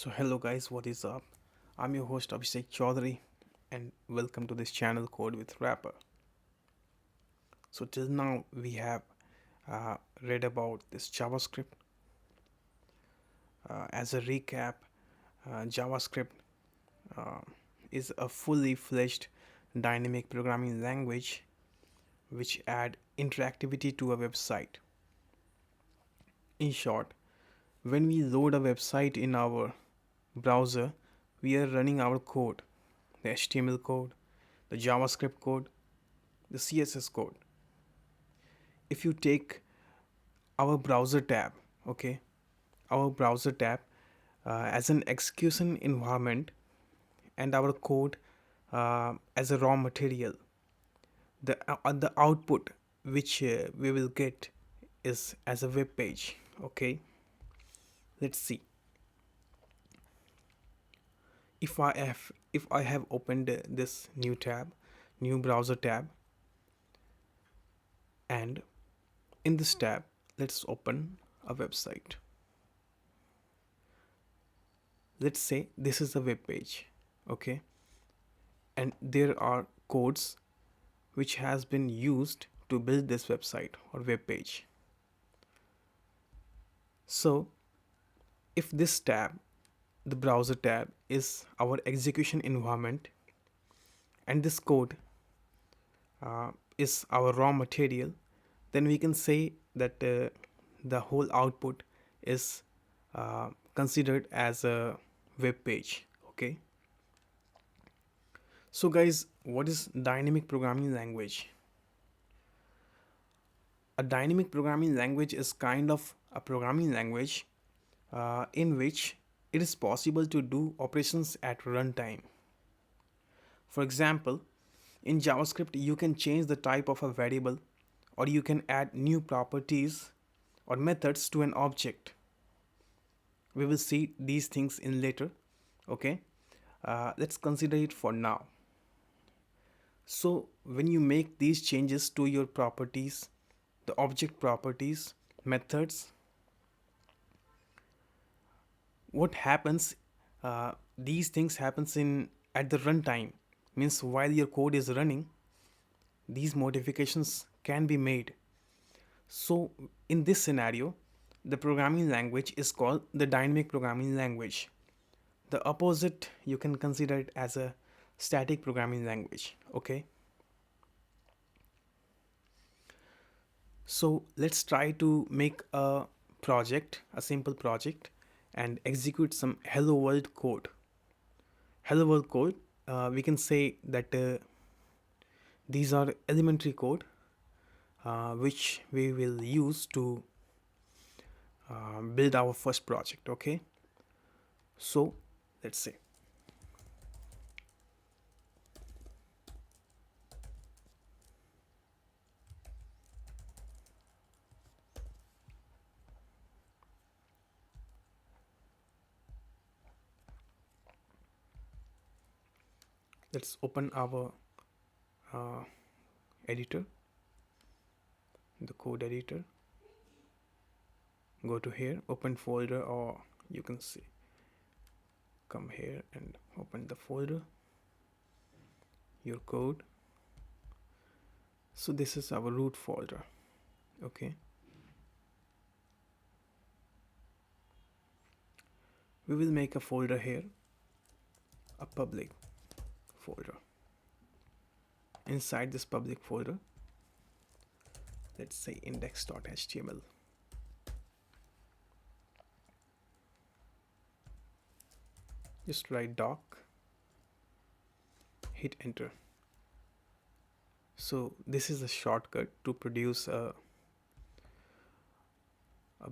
So hello guys, what is up? I'm your host Abhishek Chaudhary and welcome to this channel Code with Rapper. So till now we have read about this JavaScript. As a recap, JavaScript uh, is a fully fledged dynamic programming language which add interactivity to a website. In short, when we load a website in our browser, we are running our code, the HTML code, the JavaScript code, the CSS code. If you take our browser tab, okay, our browser tab as an execution environment and our code as a raw material, the output which we will get is as a web page. Okay, let's see. If I have opened this new browser tab, and in this tab, let's open a website. Let's say this is a web page, okay, and there are codes which has been used to build this website or web page. So if this tab, the browser tab, is our execution environment and this code is our raw material, then we can say that the whole output is considered as a web page. Okay, so guys, what is dynamic programming language? A dynamic programming language is kind of a programming language in which it is possible to do operations at runtime. For example, in JavaScript, you can change the type of a variable, or you can add new properties or methods to an object. We will see these things in later. Okay, let's consider it for now. So when you make these changes to your properties, the object properties, methods, what happens, these things happens in at the runtime, means while your code is running, these modifications can be made. So in this scenario, the programming language is called the dynamic programming language. The opposite, you can consider it as a static programming language. Okay, so let's try to make a simple project, and execute some hello world code. Hello world code, we can say that these are elementary code which we will use to build our first project. Okay, so let's say let's open our uh, editor, the code editor. Go to here, open folder, or you can see, come here and open the folder, your code. So this is our root folder. Okay, we will make a folder here, a public folder. Inside this public folder, let's say index.html. Just write doc, hit enter. So this is a shortcut to produce a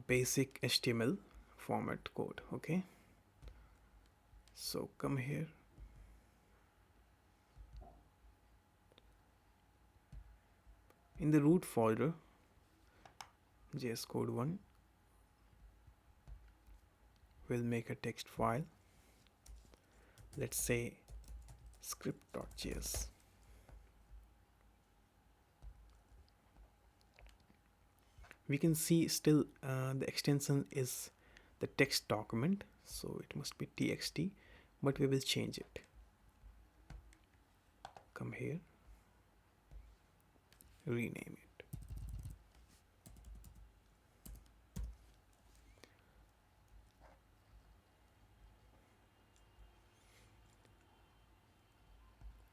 basic HTML format code. Okay, so come here, in the root folder, JS code 1, we'll make a text file. Let's say script.js. We can see still the extension is the text document, so it must be txt, but we will change it. Come here, rename it.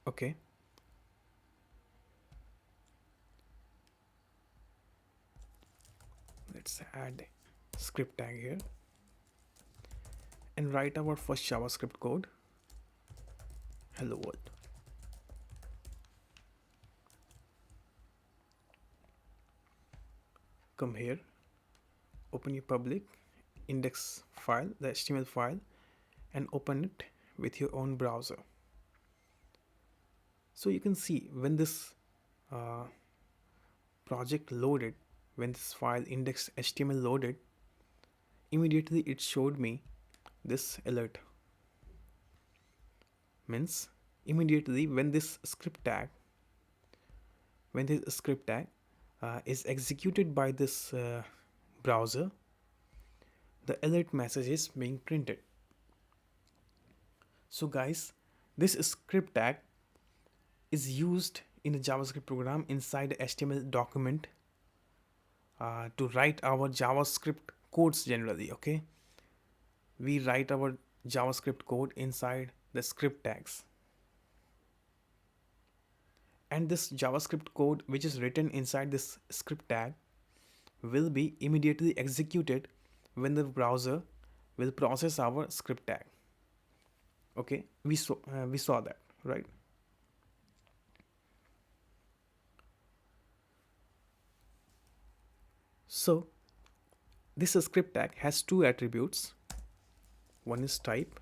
Okay, let's add script tag here and write our first JavaScript code. Hello world. Come here, open your public index file, the HTML file, and open it with your own browser. So you can see when this project loaded, when this file index HTML loaded, immediately it showed me this alert. Means immediately when this script tag is executed by this browser, the alert message is being printed. So guys, this script tag is used in a JavaScript program inside the HTML document to write our JavaScript codes generally. Okay, we write our JavaScript code inside the script tags, and this JavaScript code which is written inside this script tag will be immediately executed when the browser will process our script tag. Okay, we saw that, right? So this script tag has two attributes. One is type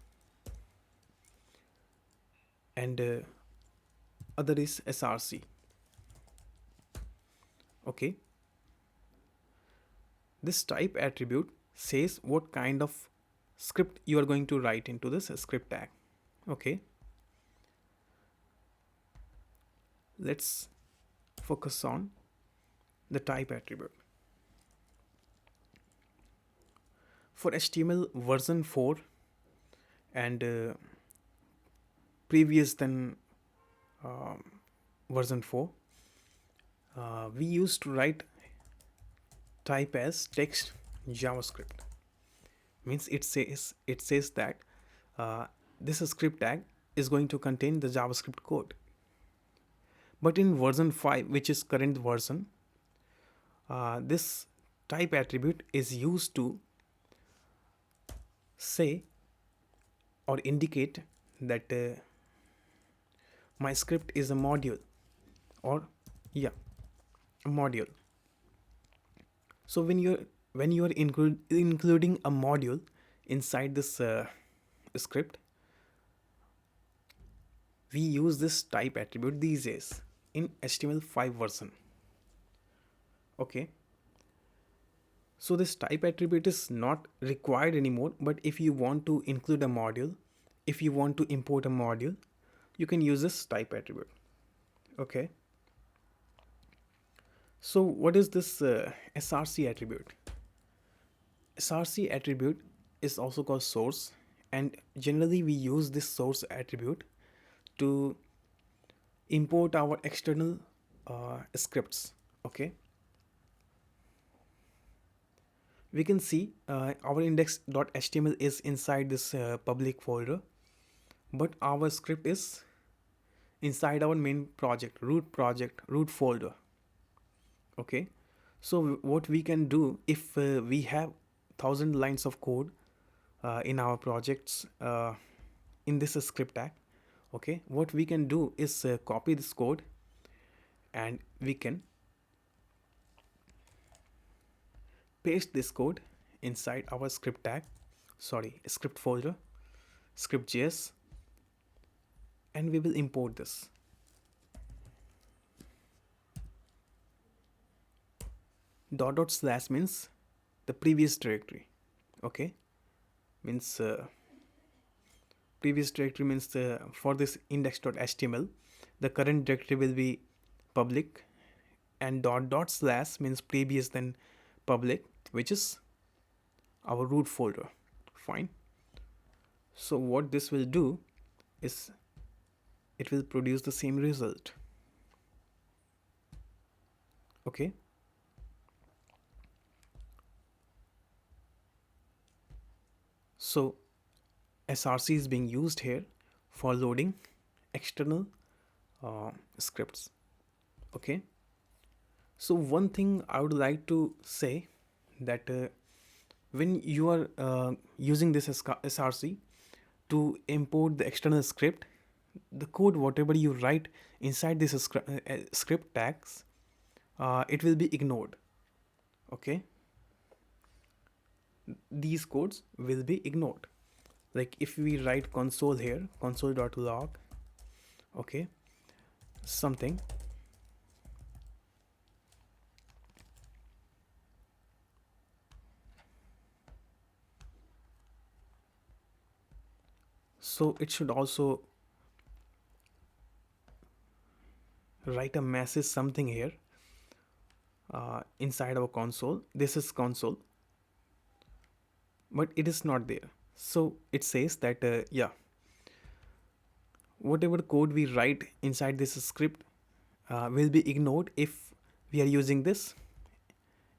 and other is src. Okay, this type attribute says what kind of script you are going to write into this script tag. Okay, let's focus on the type attribute. For HTML version 4 and previous than version 4, we used to write type as text JavaScript. Means it says that this script tag is going to contain the JavaScript code. But in version 5, which is current version, this type attribute is used to say or indicate that my script is a module, or a module. So when you are including a module inside this script, we use this type attribute these days in HTML5 version. Okay, so this type attribute is not required anymore, but if you want to include a module, if you want to import a module, you can use this type attribute. Okay, so what is this src attribute? Src attribute is also called source, and generally we use this source attribute to import our external scripts. Okay, we can see our index.html is inside this public folder, but our script is inside our main project, root folder. Okay, so what we can do, if we have 1000 lines of code in our projects in this script tag, okay, what we can do is copy this code and we can paste this code inside our script folder, script.js, and we will import this. // means the previous directory. Okay, means previous directory means for this index.html, the current directory will be public, and // means previous then public, which is our root folder. Fine. So what this will do is it will produce the same result. Okay. So src is being used here for loading external scripts. Okay. So one thing I would like to say that when you are using this src to import the external script, the code whatever you write inside this script tags, it will be ignored. Okay. These codes will be ignored. Like if we write console here, console.log, okay, something, so it should also write a message something here inside our console. This is console, but it is not there. So it says that yeah, whatever code we write inside this script will be ignored if we are using this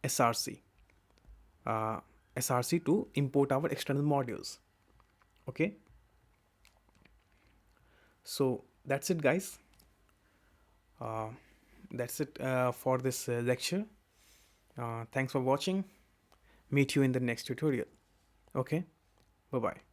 src src to import our external modules. Okay. So that's it, guys. uh, that's it for this lecture. Thanks for watching. Meet you in the next tutorial. Okay. Bye bye.